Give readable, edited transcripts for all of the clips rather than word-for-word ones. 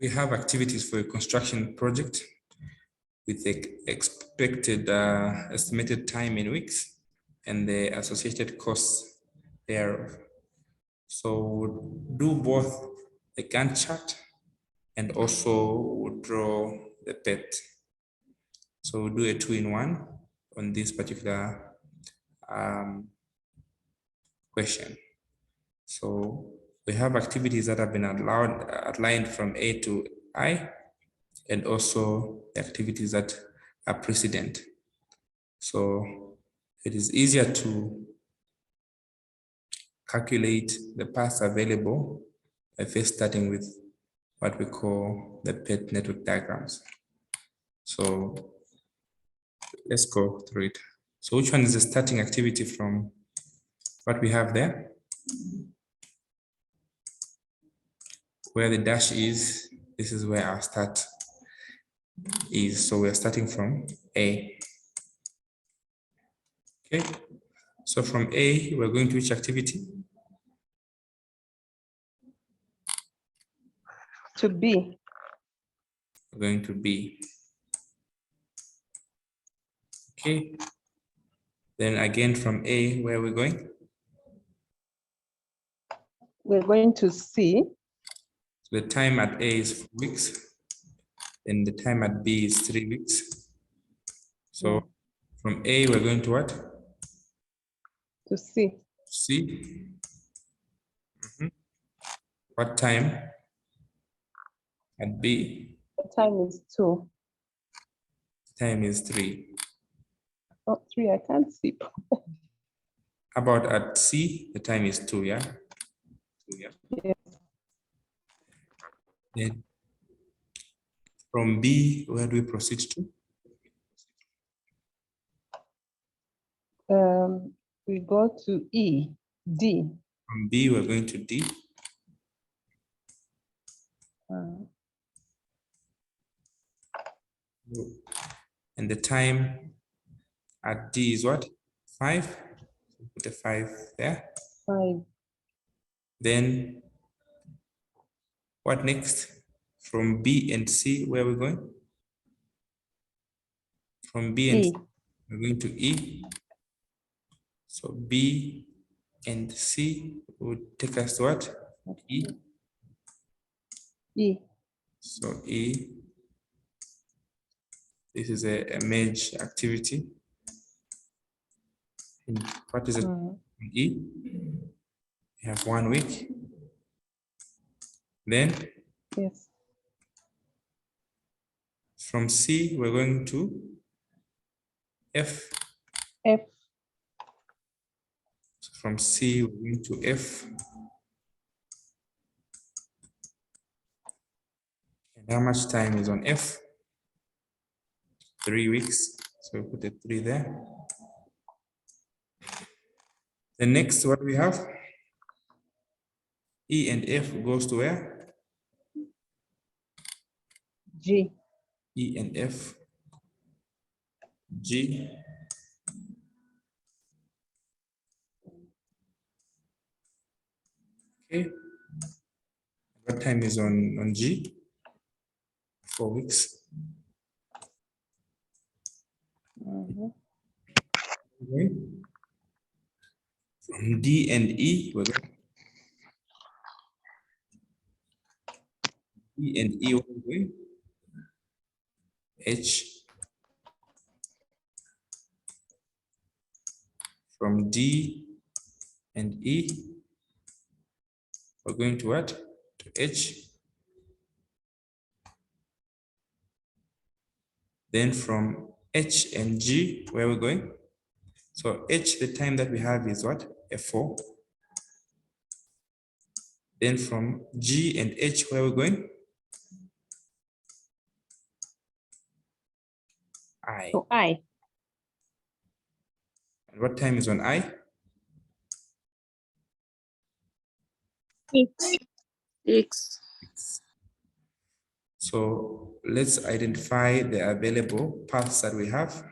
We have activities for a construction project with the expected estimated time in weeks and the associated costs thereof. So we'll do both the Gantt chart and also we'll draw the PET. So we'll do a 2-in-1 on this particular question. So we have activities that have been outlined from A to I, and also the activities that are precedent. So it is easier to calculate the paths available by first starting with what we call the PET network diagrams. So let's go through it. So which one is the starting activity from what we have there? Where the dash is, this is where our start is. So we're starting from A. Okay. So from A, we're going to which activity? To B. We're going to B. Okay. Then again from A, where are we going? We're going to C. So the time at A is 4 weeks. Then the time at B is 3 weeks. So from A, we're going to what? To C. C. What time at B? The time is 2. Time is 3. Oh, 3, I can't see. How about at C? The time is 2, yeah? 2, yeah. Yes. Then from B, where do we proceed to? We go to E, D. From B, we're going to D. And the time at D is what? 5. Put the 5 there. 5. Then what next? From B and C, where are we going? From B and E. C, we're going to E. So B and C would take us to what? E. E. So E. This is a merge activity. And what is it? E. We have 1 week. Then Yes. from C, we're going to F. F. So from C, we're going to F. And how much time is on F? 3 weeks. So we put the 3 there. The next, what we have? E and F goes to where? G. E and F. G. Okay. What time is on G? 4 weeks. Okay. From D and E, we're going. D and E, what are we doing? H. From D and E, we're going to what? To H. Then from H and G, where are we going? So H, the time that we have is what? F4. Then from G and H, where are we going? I. So I. And what time is on I? 6. So let's identify the available paths that we have.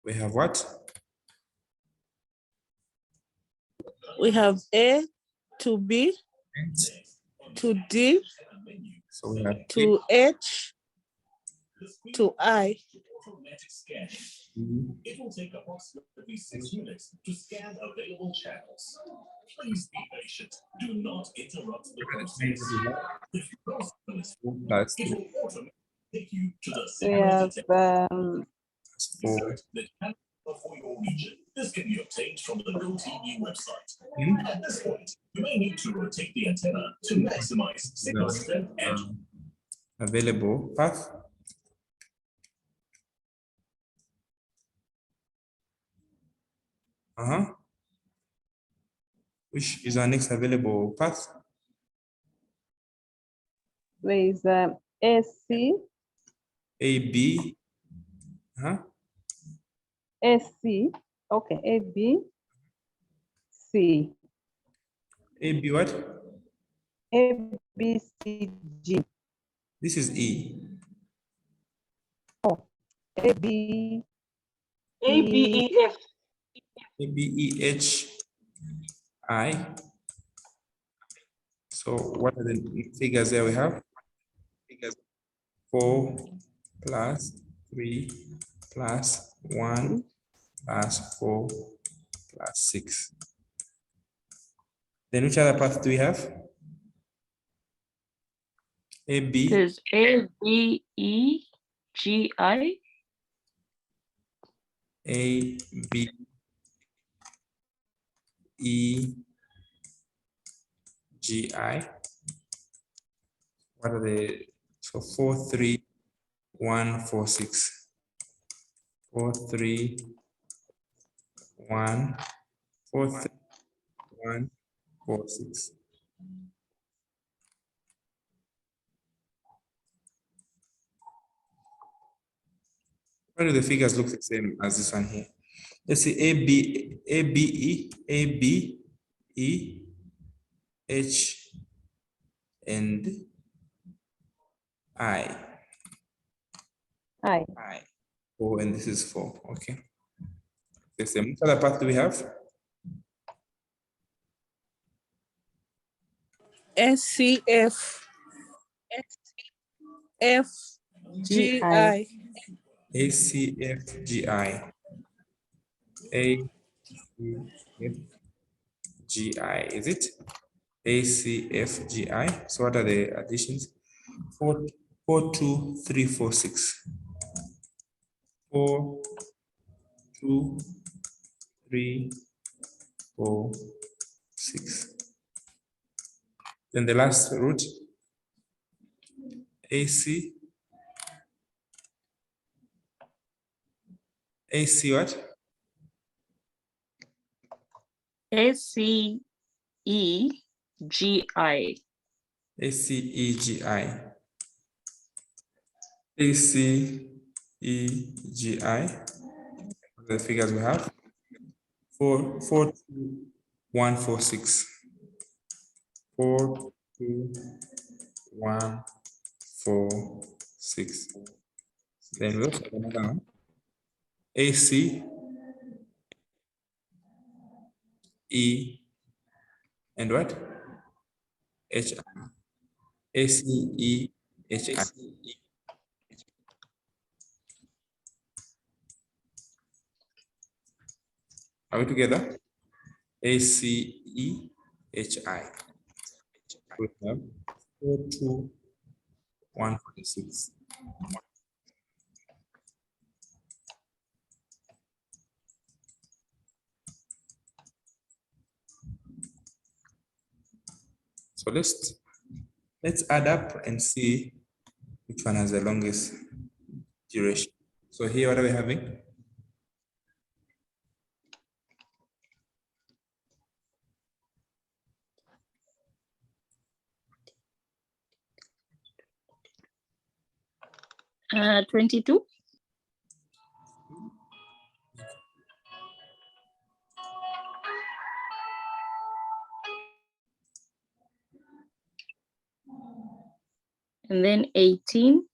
We have what? We have A to B. to D, So we have to H, to I. It will take approximately 6 minutes to scan available channels. Please be patient. Do not interrupt the process. If your browser is full, plus it will automatically take you to the We have four insert the channel for your region. This can be obtained from the GoTV website. At this point, you may need to rotate the antenna to maximize signal strength and available path. Which is our next available path? there is AC, AB. SC, okay, AB, C, AB what? ABCG, This is E. AB, ABEF. ABEH I. So what are the figures there we have? Figures 4 plus 3 plus 1 plus 4 plus 6. Then which other path do we have? AB. There's ABEGI. A, B, E, G, I. What are the, so 4, 3, 1, 4, 6. 4, 3, 1, 4, 3, 1, 4, 6. Why do the figures look the same as this one here? Let's see, ABE, H, and I. I, 4, and this is 4. Okay. The same. Which other path do we have? SCF, FGI. ACFGI. ACFGI, is it? ACFGI. So what are the additions? 4, 4, 2, 3, 4, 6. 4, 2, 3, 4, 6. Then the last root, AC. AC what? ACEGI. ACEGI. ACEGI. The figures we have 4, 4, 2, 1, 4, 6. 4, 2, 1, 4, 6. Then we also have another one. AC, E, and what? HI. ACEHI. Are we together? ACEHI. We have 4, 2, 1, 6. So let's add up and see which one has the longest duration. So here, what are we having? Uh, 22. And then 18.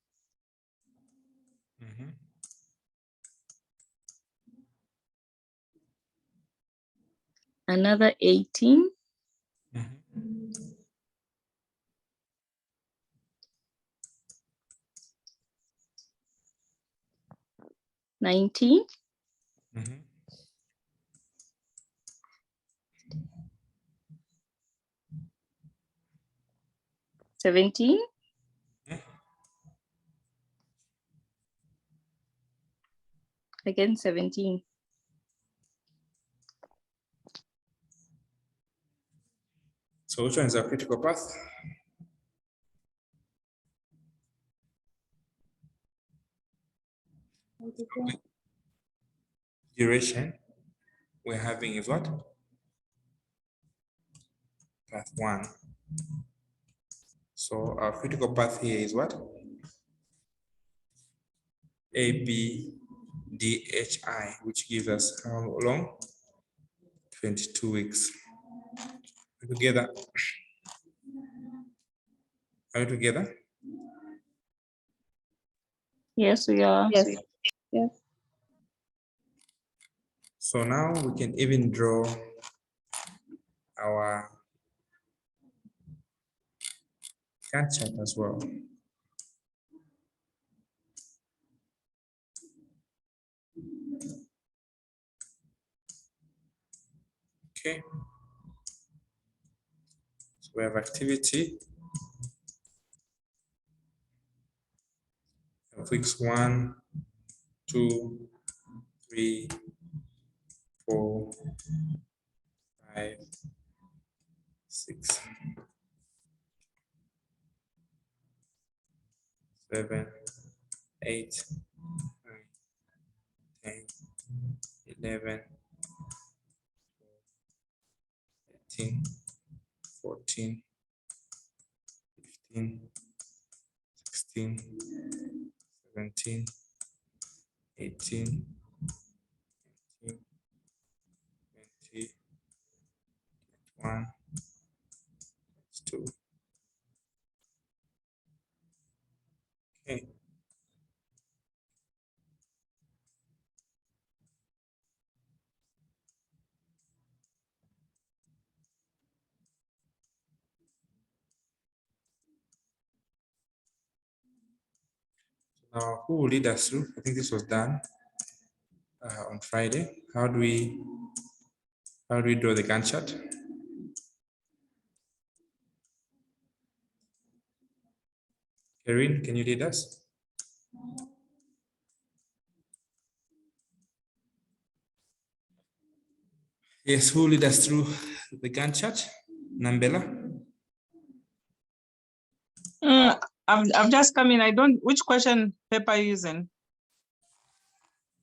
Another 18. 19, Mhm. 17, Mhm. again 17, So which one is our critical path? Duration we're having is what? Path 1. So our critical path here is what? ABDHI, which gives us how long? 22 weeks. Are we together? Are we together? yes, we are. Yes. Yes. So now we can even draw our Gantt chart as well. Okay. So we have activity of weeks 1, 2, 3, 4, 5, 6, 7, 8, 9, 10, 11, 13, 14, 15, 16, 17, 18, 19, 20, 21, 22. Okay. Now, who will lead us through? I think this was done on Friday. How do we draw the Gantt chart? Erin, can you lead us? Yes, who will lead us through the Gantt chart? Nambela? I've just come in. I don't. Which question paper are you using?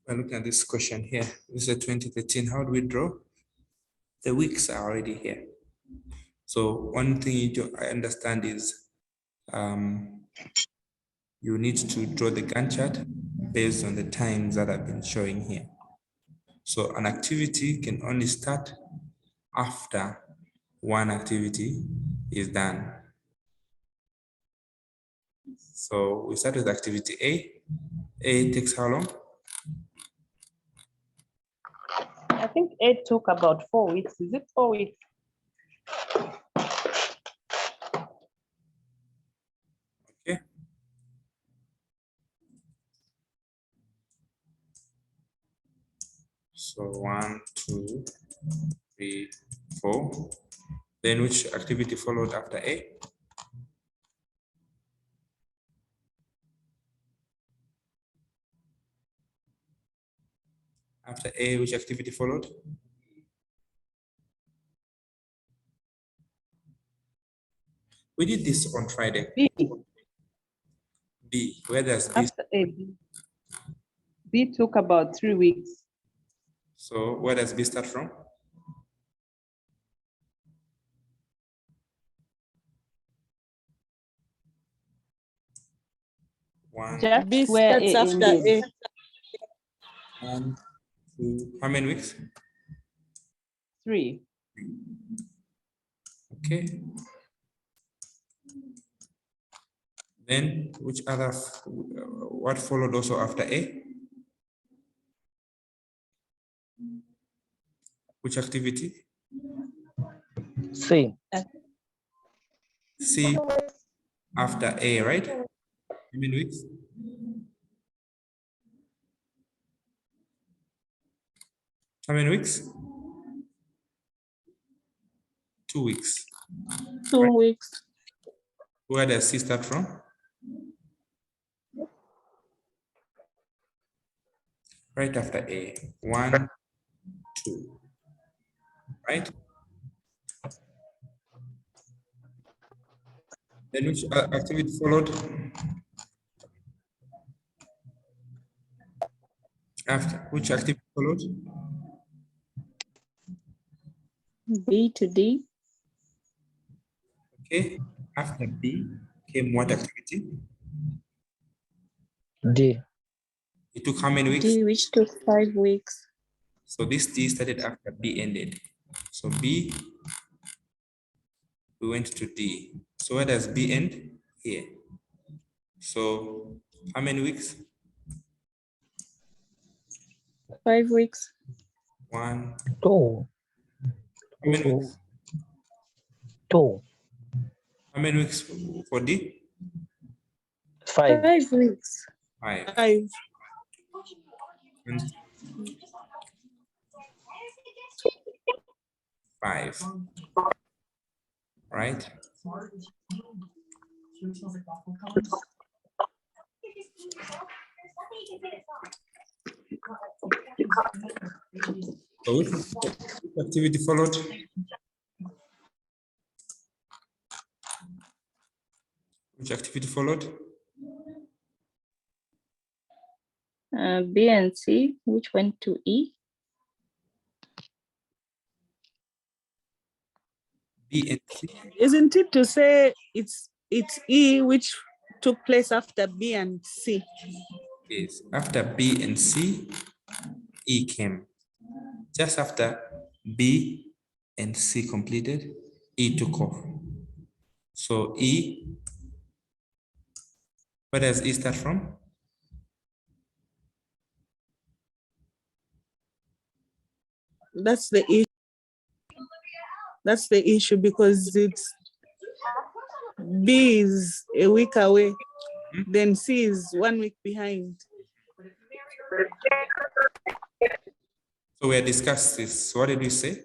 We're looking at this question here. This is a 2013. How do we draw? The weeks are already here. So one thing you do, I understand is you need to draw the Gantt chart based on the times that I've been showing here. So an activity can only start after one activity is done. So we start with activity A. A takes how long? I think it took about 4 weeks. Is it 4 weeks? Okay. So 1, 2, 3, 4. Then which activity followed after A? After A, which activity followed? We did this on Friday. B. B, where does B? After A, B. B took about 3 weeks. So where does B start from? One, Just B where starts A after ended. A. 1, 2, how many weeks? 3. Okay. Then which other, what followed also after A? Which activity? C. C after A, right? How many weeks? How many weeks? 2 weeks. 2 weeks. Where does C start from? Right after A. 1, 2. Right? Then which activity followed? After which activity followed? B to D. Okay. After B came what activity? D. It took how many weeks? D, which took 5 weeks. So this D started after B ended. So B, we went to D. So where does B end? Here. So how many weeks? 5 weeks. 1. 2. How many weeks? 2. How many weeks for D? 5. 5 weeks. 5. 5. And 5. Right? So which activity followed? Which activity followed? B and C, which went to E. B and C. Isn't it to say it's E which took place after B and C? Yes. After B and C, E came. Just after B and C completed, E took off. So E, where does E start from? That's the issue. That's the issue because it's B is a week away, then C is 1 week behind. So we discussed this. What did we say?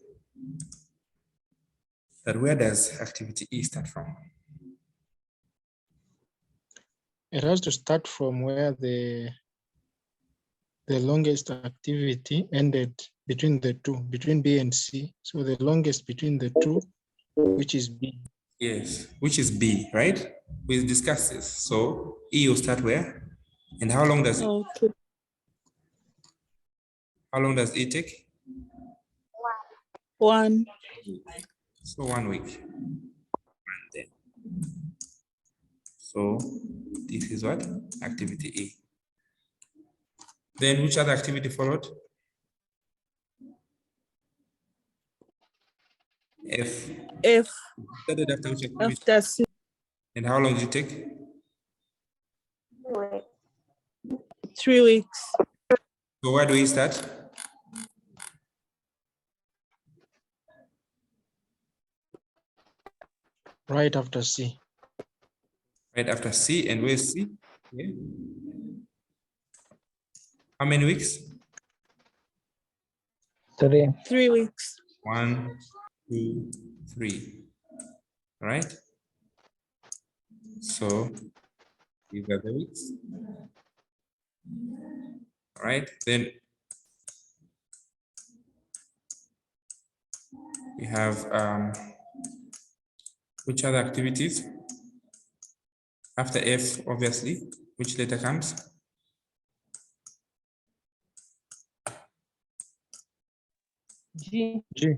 That where does activity E start from? It has to start from where the longest activity ended between the two, between B and C. So the longest between the two, which is B. Yes, which is B, right? We discussed this. So E will start where? And how long does Okay. how long does E take? 1. So 1 week. And then. So this is what? Activity E. Then which other activity followed? F. F Started after which activity? after C. And how long did it take? 3 weeks. So where do we start? Right after C. Right after C, and where's C? Yeah. How many weeks? 3. 3 weeks. 1, 2, 3. All right. So these are the weeks. All right. Then we have which other activities? After F, obviously, which letter comes? G. G.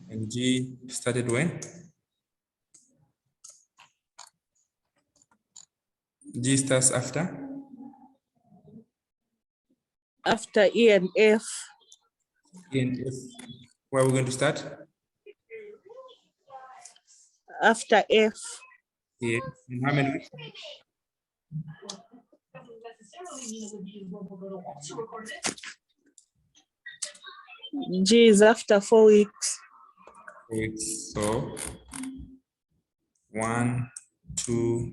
And G started when? G starts after? After E and F. E and F. Where are we going to start? After F. Here. And how many weeks? G is after 4 weeks. Weeks. So 1, 2,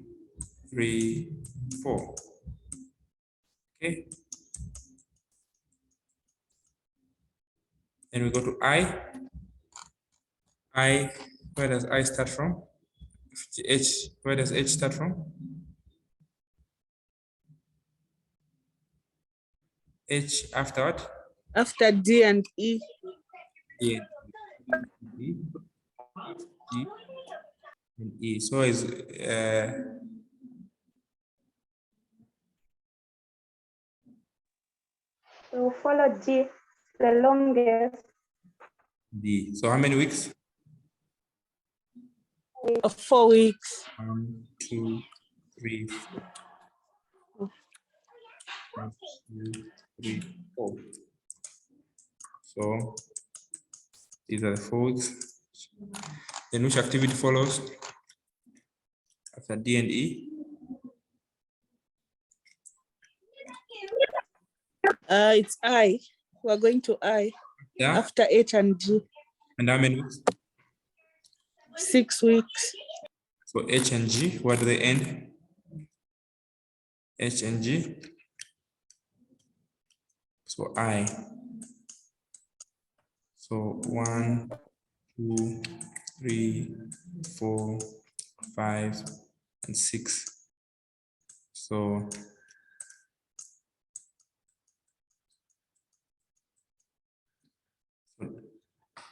3, 4. Okay. Then we go to I. I, where does I start from? H, where does H start from? H after what? After D and E. D, D, D, and E. So is So follow G, the longest. D. So how many weeks? 4 weeks. 1, 2, 3, 4. 1, 2, 3, 4. So these are the 4 weeks. Then which activity follows after D and E? It's I. We're going to I Yeah. after H and G. And how many weeks? 6 weeks. So H and G, where do they end? H and G. So I. So 1, 2, 3, 4, 5, and 6. So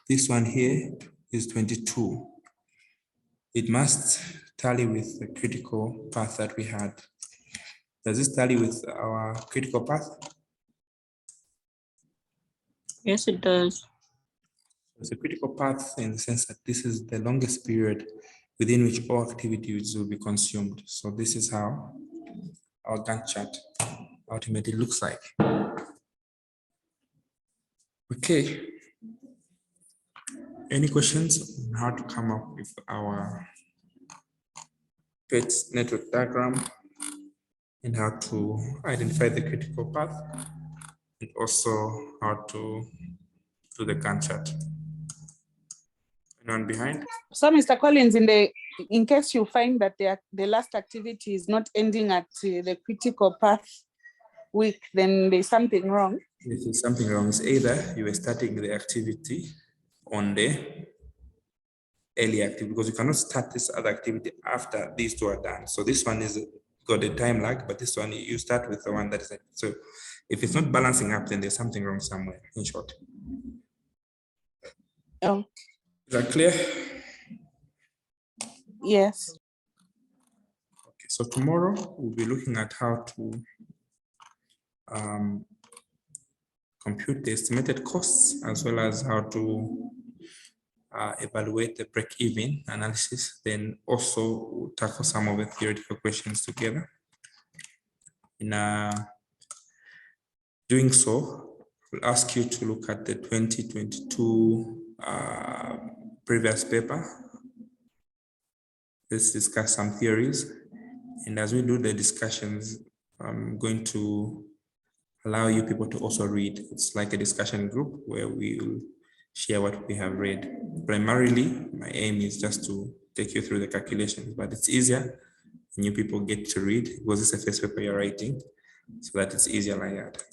this one here is 22. It must tally with the critical path that we had. Does this tally with our critical path? Yes, it does. It's a critical path in the sense that this is the longest period within which all activities will be consumed. So this is how our Gantt chart ultimately looks like. Okay. Any questions on how to come up with our PET network diagram and how to identify the critical path and also how to do the Gantt chart? Anyone behind? So, Mr. Collins, in case you find that the last activity is not ending at the critical path week, then there's something wrong. If there's something wrong, it's either you are starting the activity on the early activity, because you cannot start this other activity after these two are done. So this one is got a time lag, but this one you start with the one that is it. So if it's not balancing up, then there's something wrong somewhere, in short. Oh, Is that clear? yes. Okay, so tomorrow we'll be looking at how to compute the estimated costs, as well as how to evaluate the break-even analysis. Then also we'll tackle some of the theoretical questions together. In doing so, we'll ask you to look at the 2022 previous paper. Let's discuss some theories. And as we do the discussions, I'm going to allow you people to also read. It's like a discussion group where we will share what we have read. Primarily, my aim is just to take you through the calculations, but it's easier when you people get to read, because it's the first paper you're writing, so that it's easier like that.